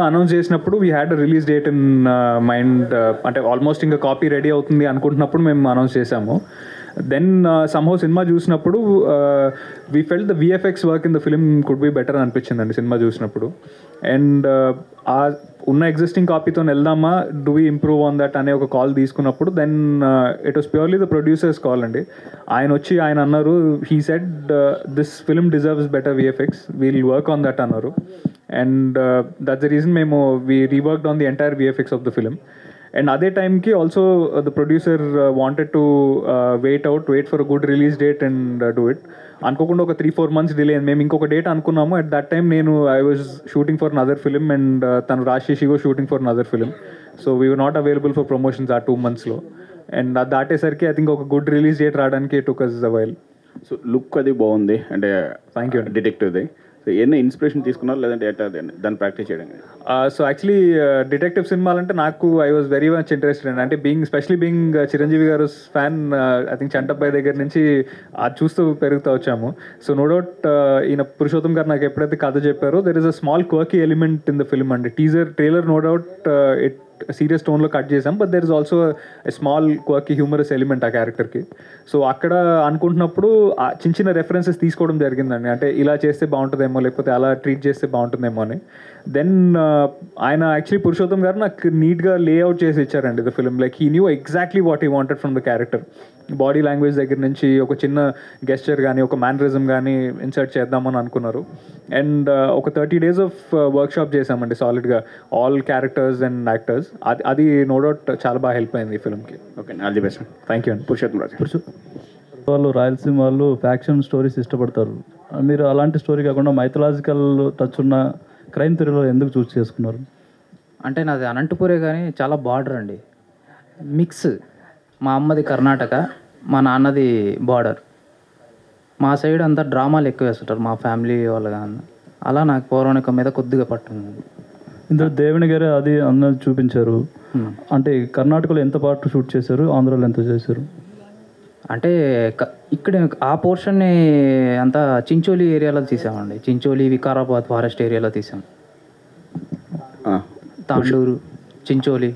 Announce చేసినప్పుడు we had release date in mind, అంటే almost ఇంకా కాపీ రెడీ అవుతుంది అనుకుంటున్నప్పుడు మేము అనౌన్స్ చేసాము. దెన్ సమ్హౌ సినిమా చూసినప్పుడు we felt the VFX work in the film could be better అనిపించిందండి సినిమా చూసినప్పుడు. అండ్ ఆ ఉన్న ఎగ్జిస్టింగ్ కాపీతో వెళ్దామా, do we improve on that అనే ఒక కాల్ తీసుకున్నప్పుడు then it was purely the producers call అండి. ఆయన అన్నారు, he said this film deserves better VFX, we'll work on that అన్నారు. అండ్ దట్స్ ద రీజన్ మేము we reworked on the entire VFX of the film. And అదే టైంకి also the producer wanted to wait for a good release date and do it. అనుకోకుండా ఒక 3-4 months delay అయింది. మేము ఇంకొక date అనుకున్నాము. At that time I was shooting for another film and తను Rajasheshi was shooting for another film. So we were not available for promotions ఆ 2 monthsలో. And అది దాటేసరికి ఐ థింక్ ఒక గుడ్ రిలీజ్ డేట్ రావడానికి took us a while. So look అది బాగుంది, అంటే థ్యాంక్ యూ. డిటెక్టివ్ది. సో ఎన్ని ఇన్స్పిరేషన్ తీసుకున్నారు, లేదంటే ఎట్లా దాన్ని ప్రాక్టీస్ చేయడం? సో యాక్చువల్లీ డిటెక్టివ్ సినిమాలంటే నాకు I was very much interested అండి. అంటే స్పెషలీ బీయింగ్ చిరంజీవి గారు ఫ్యాన్, ఐ థింక్ చంటబ్బాయి దగ్గర నుంచి అది చూస్తూ పెరుగుతూ వచ్చాము. సో నో డౌట్ ఈయన పురుషోత్తం గారు నాకు ఎప్పుడైతే కథ చెప్పారో there is a small quirky element in the film అండి. Trailer no doubt it serious టోన్లో కట్ చేసాం, but there is also small quirky humorous element ఆ క్యారెక్టర్కి. సో అక్కడ అనుకుంటున్నప్పుడు చిన్న చిన్న రెఫరెన్సెస్ తీసుకోవడం జరిగిందండి. అంటే ఇలా చేస్తే బాగుంటుందేమో, లేకపోతే అలా ట్రీట్ చేస్తే బాగుంటుందేమో అని. దెన్ ఆయన యాక్చువల్లీ పురుషోత్తం గారు నాకు నీట్గా లేఅవుట్ చేసి ఇచ్చారండి the film. Like he knew exactly what he wanted from the character. Body language దగ్గర నుంచి ఒక చిన్న గెస్చర్ కానీ, ఒక మ్యానరిజం కానీ ఇన్సర్ట్ చేద్దామని అనుకున్నారు. అండ్ ఒక 30 days ఆఫ్ వర్క్షాప్ చేసామండి సాలిడ్గా, ఆల్ క్యారెక్టర్స్ అండ్ యాక్టర్స్. అది నో డౌట్ చాలా బాగా హెల్ప్ అయింది ఈ ఫిల్మ్కి. Okay, all the best. Thank you అండి. పురుషోత్తం రాజు వాళ్ళు రాయలసీమ వాళ్ళు ఫ్యాక్షన్ స్టోరీస్ ఇష్టపడతారు. మీరు అలాంటి స్టోరీ కాకుండా మైథలాజికల్ టచ్ ఉన్న క్రైమ్ థ్రిల్లర్ ఎందుకు చూస్ చేసుకున్నారు? అంటే నాది అనంతపురే కానీ చాలా బార్డర్ అండి, మిక్స్. మా అమ్మది కర్ణాటక, మా నాన్నది బార్డర్. మా సైడ్ అంతా డ్రామాలు ఎక్కువ వేస్తుంటారు మా ఫ్యామిలీ వాళ్ళు కానీ. అలా నాకు పౌరాణికం మీద కొద్దిగా పట్టుంది. ఇందులో దేవుని గారు అది అన్నది చూపించారు. అంటే కర్ణాటకలో ఎంత పార్ట్ షూట్ చేశారు, ఆంధ్రాలో ఎంత చేశారు? అంటే ఇక్కడ ఆ పోర్షన్ని అంతా చించోలి ఏరియాలో తీసామండి. చించోలి, వికారాబాద్ ఫారెస్ట్ ఏరియాలో తీసాం. తాండూరు, చించోలి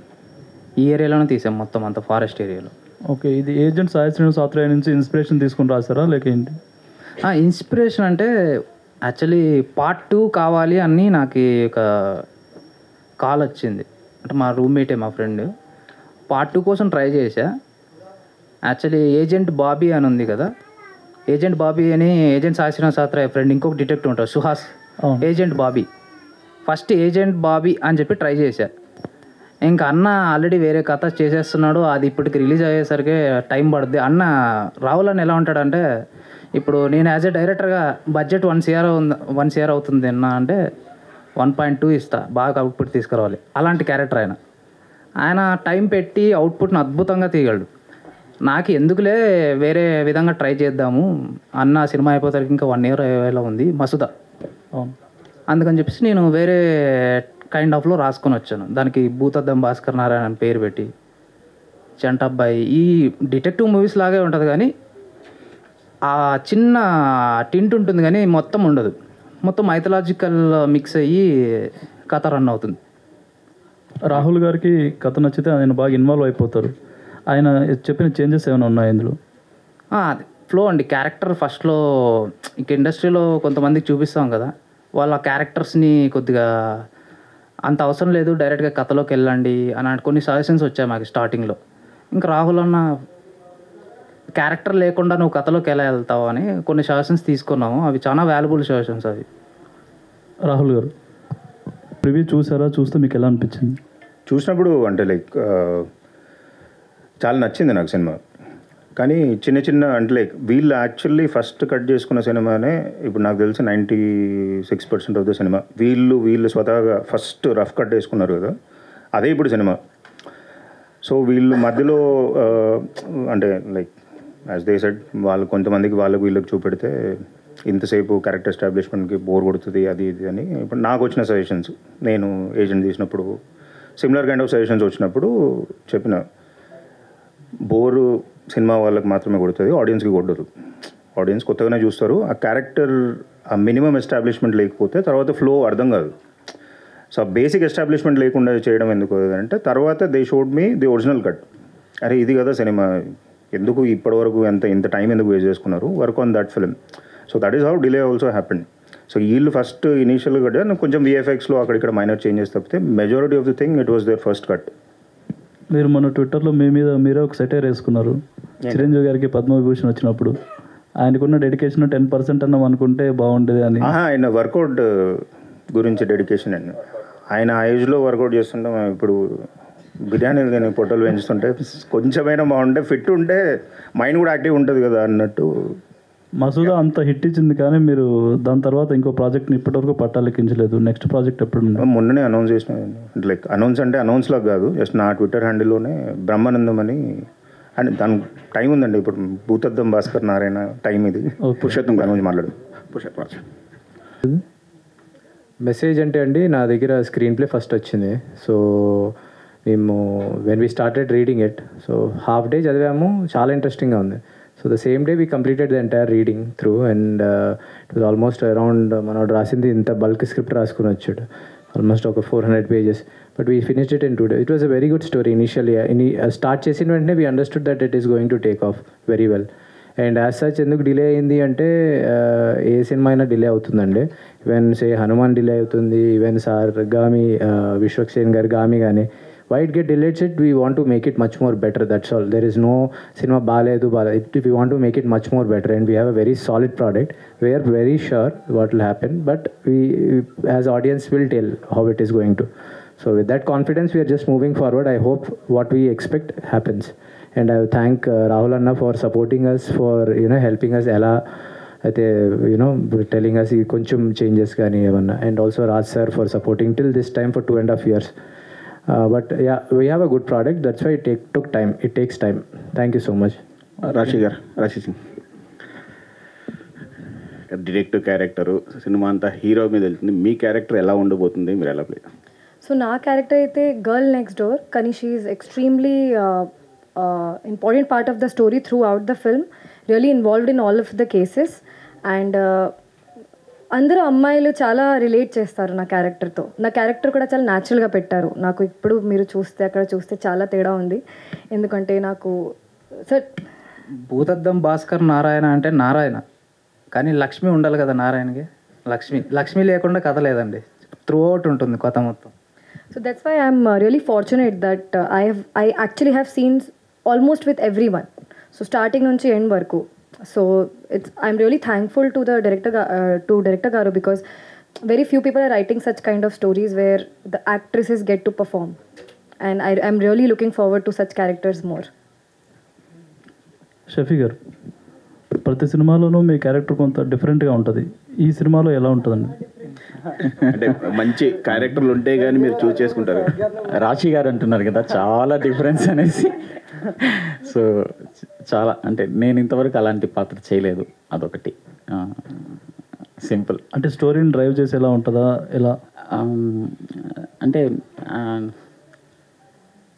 ఈ ఏరియాలోనే తీసాం మొత్తం అంతా, ఫారెస్ట్ ఏరియాలో. ఓకే, ఇది ఏజెంట్ సాయి శ్రీనివాస్ ఆత్రేయ నుంచి ఇన్స్పిరేషన్ తీసుకుని రాసారా లేక ఏంటి? ఇన్స్పిరేషన్ అంటే యాక్చువల్లీ పార్ట్ 2 కావాలి అని నాకు ఒక కాల్ వచ్చింది. అంటే మా రూమ్మేటే, మా ఫ్రెండ్. పార్ట్ 2 కోసం ట్రై చేశా. యాక్చువల్లీ ఏజెంట్ బాబీ అని ఉంది కదా, ఏజెంట్ బాబీ అని ఏజెంట్ సాయి శ్రీనివాస్ ఆత్రేయ ఫ్రెండ్ ఇంకొక డిటెక్టివ్ ఉంటారు Suhas, agent Bobby. First agent Bobby అని చెప్పి ట్రై చేశా. ఇంకా అన్న ఆల్రెడీ వేరే కథ చేసేస్తున్నాడు, అది ఇప్పటికి రిలీజ్ అయ్యేసరికి టైం పడుద్ది. అన్న రాహుల్ అని ఎలా ఉంటాడంటే, ఇప్పుడు నేను యాజ్ ఏ డైరెక్టర్గా బడ్జెట్ 1 CR అవుతుంది అన్న అంటే 1.2 ఇస్తా, బాగా అవుట్పుట్ తీసుకురావాలి. అలాంటి క్యారెక్టర్ ఆయన టైం పెట్టి అవుట్పుట్ని అద్భుతంగా తీయగలడు. నాకు ఎందుకులే వేరే విధంగా ట్రై చేద్దాము, అన్న సినిమా అయిపోతానికి ఇంకా 1 year అయ్యేలా ఉంది మసుదా, అందుకని చెప్పేసి నేను వేరే కైండ్ ఆఫ్లో రాసుకొని వచ్చాను. దానికి భూతద్దం భాస్కర్ నారాయణ అని పేరు పెట్టి, చంటబ్బాయి. ఈ డిటెక్టివ్ మూవీస్ లాగే ఉంటుంది కానీ ఆ చిన్న టింట్ ఉంటుంది కానీ మొత్తం ఉండదు. మొత్తం మైథలాజికల్ మిక్స్ అయ్యి కథ రన్ అవుతుంది. రాహుల్ గారికి కథ నచ్చితే ఆయన బాగా ఇన్వాల్వ్ అయిపోతారు. ఆయన చెప్పిన చేంజెస్ ఏమైనా ఉన్నాయి ఇందులో? అది ఫ్లో అండి. క్యారెక్టర్ ఫస్ట్లో ఇంక ఇండస్ట్రీలో కొంతమందికి చూపిస్తాం కదా, వాళ్ళ క్యారెక్టర్స్ని కొద్దిగా అంత అవసరం లేదు, డైరెక్ట్గా కథలోకి వెళ్ళండి అని కొన్ని సజెషన్స్ వచ్చాయి మాకు స్టార్టింగ్లో. ఇంకా రాహుల్ అన్న క్యారెక్టర్ లేకుండా నువ్వు కథలోకి ఎలా వెళ్తావు అని కొన్ని సజెషన్స్ తీసుకున్నాము. అవి చాలా వాల్యుబుల్ సజెషన్స్ అవి. రాహుల్ గారు ప్రివ్యూ చూసారా? చూస్తే మీకు ఎలా అనిపించింది? చూసినప్పుడు అంటే లైక్ చాలా నచ్చింది నాకు సినిమా. కానీ చిన్న అంటే లైక్ వీళ్ళు యాక్చువల్లీ ఫస్ట్ కట్ చేసుకున్న సినిమానే ఇప్పుడు నాకు తెలిసి 96% ఆఫ్ ద సినిమా వీళ్ళు స్వతహాగా ఫస్ట్ రఫ్ కట్ వేసుకున్నారు కదా, అదే ఇప్పుడు సినిమా. సో వీళ్ళు మధ్యలో అంటే లైక్ యాజ్ దే సెడ్, వాళ్ళు కొంతమందికి వీళ్ళకి చూపెడితే ఇంతసేపు క్యారెక్టర్ ఎస్టాబ్లిష్మెంట్కి బోర్ కొడుతుంది అది ఇది అని. ఇప్పుడు నాకు వచ్చిన సజెషన్స్, నేను ఏజెంట్ తీసినప్పుడు సిమిలర్ కైండ్ ఆఫ్ సజెషన్స్ వచ్చినప్పుడు చెప్పిన, బోరు సినిమా వాళ్ళకి మాత్రమే కొడుతుంది, ఆడియన్స్కి కొట్టదు. ఆడియన్స్ కొత్తగానే చూస్తారు. ఆ క్యారెక్టర్ ఆ మినిమం ఎస్టాబ్లిష్మెంట్ లేకపోతే తర్వాత ఫ్లో అర్థం కాదు. సో బేసిక్ ఎస్టాబ్లిష్మెంట్ లేకుండా చేయడం ఎందుకు అంటే తర్వాత they showed me the original cut. అరే ఇది కదా సినిమా, ఎందుకు ఇప్పటివరకు ఇంత టైం ఎందుకు వేస్ట్ చేసుకున్నారు, work on that film. So that is how delay also happened. So వీళ్ళు ఫస్ట్ ఇనీషియల్గా కొంచెం విఎఫ్ఎక్స్లో అక్కడిక్కడ మైనర్ చేంజెస్ తప్పితే majority of the thing it was there first cut. మీరు మన ట్విట్టర్లో మీరే ఒక సెటైర్ వేసుకున్నారు. చిరంజీవి గారికి పద్మవిభూషణ్ వచ్చినప్పుడు ఆయనకున్న డెడికేషన్ 10% అన్నాం అనుకుంటే బాగుండేది అని. ఆయన వర్కౌట్ గురించి డెడికేషన్ అండి. ఆయన ఆ ఏజ్లో వర్కౌట్ చేస్తుంటే ఇప్పుడు బిర్యానీలు కానీ పొట్టలు పెంచుతుంటే కొంచెమైనా బాగుంటే ఫిట్ ఉంటే మైండ్ కూడా యాక్టివ్ ఉంటుంది కదా అన్నట్టు. మసూదా అంత హిట్ ఇచ్చింది కానీ మీరు దాని తర్వాత ఇంకో ప్రాజెక్ట్ని ఇప్పటివరకు పట్టాలెక్కించలేదు. నెక్స్ట్ ప్రాజెక్ట్ ఎప్పుడు? మొన్ననే అనౌన్స్ చేసిన, లైక్ అనౌన్స్ అంటే అనౌన్స్ లాగా కాదు, జస్ట్ నా ట్విట్టర్ హ్యాండిల్లోనే బ్రహ్మానందం అని. అండ్ దాని టైం ఉందండి, ఇప్పుడు భూతద్దం భాస్కర్ నారాయణ టైం ఇది. పురుషోత్తం గారి గురించి మాట్లాడు. మెసేజ్ అంటే అండి నా దగ్గర స్క్రీన్ ప్లే ఫస్ట్ వచ్చింది. సో మేము when we started reading it, so half day చదివాము, చాలా ఇంట్రెస్టింగ్గా ఉంది. So the same day we completed the entire reading through and it was almost around మనోడు రాసింది ఇంత బల్క్ స్క్రిప్ట్ రాసుకుని వచ్చాడు, ఆల్మోస్ట్ ఒక 400 pages. But we finished it in 2 days. It was a very good story. Initially start చేసిన వెంటనే we understood that it is going to take off very well. And as such ఎందుకు delay అయింది అంటే ఏ cinema అయినా delay అవుతుందండి. Even Hanuman delay అవుతుంది, even sir Gaami Vishwaksen గారి గామి కానీ why it get delayed it, we want to make it much more better, that's all. There is no cinema baledu we want to make it much more better and we have a very solid product. We are very sure what will happen, but we as audience will tell how it is going to. So with that confidence we are just moving forward. I hope what we expect happens, and I thank Rahul Anna for supporting us, for helping us ela అయితే telling us కొంచెం changes కానీ ఏమన్నా, and also Raj sir for supporting till this time for 2.5 years. But yeah, we have a good product, that's why it took time. It takes time. Thank you so much. రాశి Singh director character cinema అంతా hero మీద వెళ్తుంది, మీ character ఎలా ఉండబోతుంది, మీరు ఎలా play? So నా character అయితే గర్ల్ నెక్స్ట్ డోర్, కానీ she is extremely important part of the story through out the film, really involved in all of the cases. And అందరూ అమ్మాయిలు చాలా రిలేట్ చేస్తారు నా క్యారెక్టర్తో. నా క్యారెక్టర్ కూడా చాలా న్యాచురల్గా పెట్టారు. నాకు ఇప్పుడు మీరు చూస్తే అక్కడ చూస్తే చాలా తేడా ఉంది. ఎందుకంటే నాకు సార్ భూతద్దం భాస్కర్ నారాయణ అంటే నారాయణ, కానీ లక్ష్మి ఉండాలి కదా నారాయణకి. లక్ష్మి లేకుండా కథ లేదండి, త్రూ అవుట్ ఉంటుంది కథ మొత్తం. So that's why I'm really fortunate that I actually have scenes almost with every one. So starting నుంచి ఎండ్ వరకు. So I'm really thankful to the director Garu, because very few people are writing such kind of stories where the actresses get to perform, and I'm really looking forward to such characters more. Shafi గారు, ప్రతి సినిమాలోనూ మీ character కొంత డిఫరెంట్గా ఉంటుంది. ఈ సినిమాలో ఎలా ఉంటుందండి? అంటే మంచి క్యారెక్టర్లు ఉంటే కానీ మీరు చూస్ చేసుకుంటారు. రాశి గారు అంటున్నారు కదా చాలా డిఫరెన్స్ అనేసి. సో చాలా అంటే నేను ఇంతవరకు అలాంటి పాత్ర చేయలేదు, అదొకటి. సింపుల్ అంటే స్టోరీని డ్రైవ్ చేసేలా ఉంటుందా ఎలా? అంటే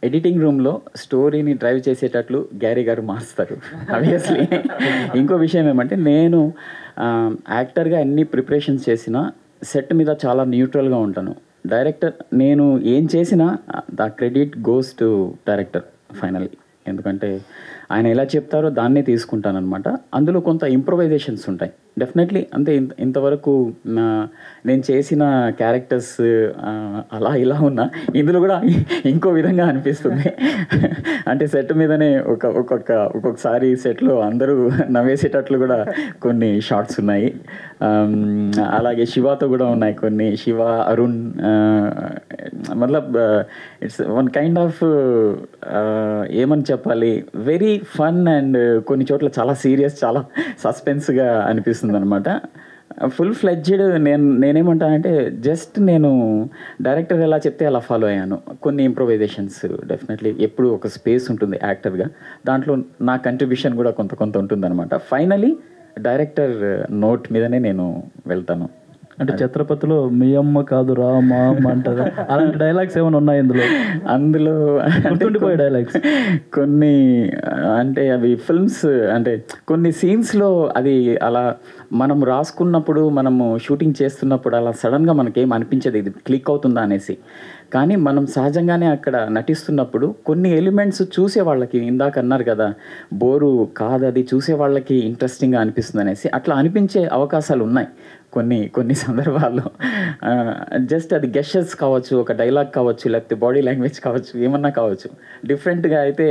ఎడిటింగ్ రూమ్లో స్టోరీని డ్రైవ్ చేసేటట్లు గ్యారీ గారు మారుస్తారు ఆబ్వియస్లీ. ఇంకో విషయం ఏమంటే నేను యాక్టర్గా అన్ని ప్రిపరేషన్స్ చేసిన సెట్ మీద చాలా న్యూట్రల్గా ఉంటాను. డైరెక్టర్ నేను ఏం చేసినా the credit goes to director finally. ఎందుకంటే ఆయన ఎలా చెప్తారో దాన్నే తీసుకుంటానమాట. అందులో కొంత ఇంప్రొవైజేషన్స్ ఉంటాయి డెఫినెట్లీ. అంటే ఇంతవరకు నేను చేసిన క్యారెక్టర్స్ అలా ఇలా ఉన్నా ఇందులో కూడా ఇంకో విధంగా అనిపిస్తుంది. అంటే సెట్ మీదనే ఒక్కొక్కసారి సెట్లో అందరూ నవ్వేసేటట్లు కూడా కొన్ని షార్ట్స్ ఉన్నాయి. అలాగే శివతో కూడా ఉన్నాయి కొన్ని, శివ, అరుణ్. మతలబ్ ఇట్స్ వన్ కైండ్ ఆఫ్ ఏమని చెప్పాలి, వెరీ ఫన్ అండ్ కొన్ని చోట్ల చాలా సీరియస్, చాలా సస్పెన్స్గా అనిపిస్తుంది అనమాట. ఫుల్ ఫ్లెడ్జ్డ్ నేనేమంటానంటే జస్ట్ నేను డైరెక్టర్ ఎలా చెప్తే అలా ఫాలో అయ్యాను. కొన్ని ఇంప్రొవైజేషన్స్ డెఫినెట్లీ ఎప్పుడు ఒక స్పేస్ ఉంటుంది యాక్టర్గా, దాంట్లో నా కంట్రిబ్యూషన్ కూడా కొంత ఉంటుంది అనమాట. ఫైనలీ డైరెక్టర్ నోట్ మీదనే నేను వెళ్తాను. అంటే ఛత్రపతిలో మీ అమ్మ కాదు రా మా అమ్మ అంటారు, అలాంటి డైలాగ్స్ ఏమైనా ఉన్నాయి ఇందులో? అందులో గుర్తుండిపోయే డైలాగ్స్ కొన్ని అంటే అవి ఫిల్మ్స్ అంటే కొన్ని సీన్స్లో అది అలా మనం రాసుకున్నప్పుడు మనము షూటింగ్ చేస్తున్నప్పుడు అలా సడన్గా మనకేం అనిపించదు ఇది క్లిక్ అవుతుందా అనేసి. కానీ మనం సహజంగానే అక్కడ నటిస్తున్నప్పుడు కొన్ని ఎలిమెంట్స్ చూసే వాళ్ళకి ఇందాక అన్నారు కదా బోరు కాదు, అది చూసే వాళ్ళకి ఇంట్రెస్టింగ్గా అనిపిస్తుంది అనేసి, అట్లా అనిపించే అవకాశాలు ఉన్నాయి కొన్ని సందర్భాల్లో. జస్ట్ అది గెస్చర్స్ కావచ్చు, ఒక డైలాగ్ కావచ్చు, లేకపోతే బాడీ లాంగ్వేజ్ కావచ్చు, ఏమన్నా కావచ్చు. డిఫరెంట్గా అయితే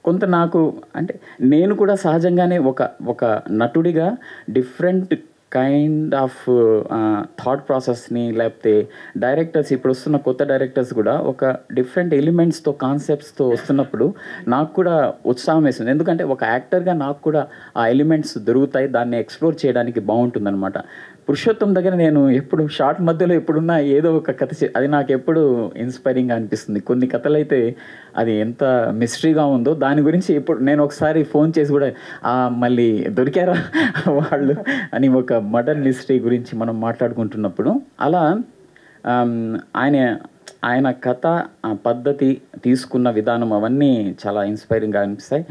కొంత నాకు అంటే నేను కూడా సహజంగానే ఒక నటుడిగా డిఫరెంట్ కైండ్ ఆఫ్ థాట్ ప్రాసెస్ని, లేకపోతే డైరెక్టర్స్ ఇప్పుడు వస్తున్న కొత్త డైరెక్టర్స్ కూడా ఒక డిఫరెంట్ ఎలిమెంట్స్తో కాన్సెప్ట్స్తో వస్తున్నప్పుడు నాకు కూడా ఉత్సాహం వేస్తుంది. ఎందుకంటే ఒక యాక్టర్గా నాకు కూడా ఆ ఎలిమెంట్స్ దొరుకుతాయి, దాన్ని ఎక్స్ప్లోర్ చేయడానికి బాగుంటుందన్నమాట. పురుషోత్తం దగ్గర నేను ఎప్పుడు షార్ట్ మధ్యలో ఎప్పుడున్నా ఏదో ఒక కథ అది నాకు ఎప్పుడు ఇన్స్పైరింగ్గా అనిపిస్తుంది. కొన్ని కథలు అయితే అది ఎంత మిస్టరీగా ఉందో దాని గురించి ఎప్పుడు నేను ఒకసారి ఫోన్ చేసి కూడా మళ్ళీ దొరికారా వాళ్ళు అని ఒక మర్డర్ మిస్టరీ గురించి మనం మాట్లాడుకుంటున్నప్పుడు అలా ఆయన కథ, ఆ పద్ధతి, తీసుకున్న విధానం అవన్నీ చాలా ఇన్స్పైరింగ్గా అనిపిస్తాయి.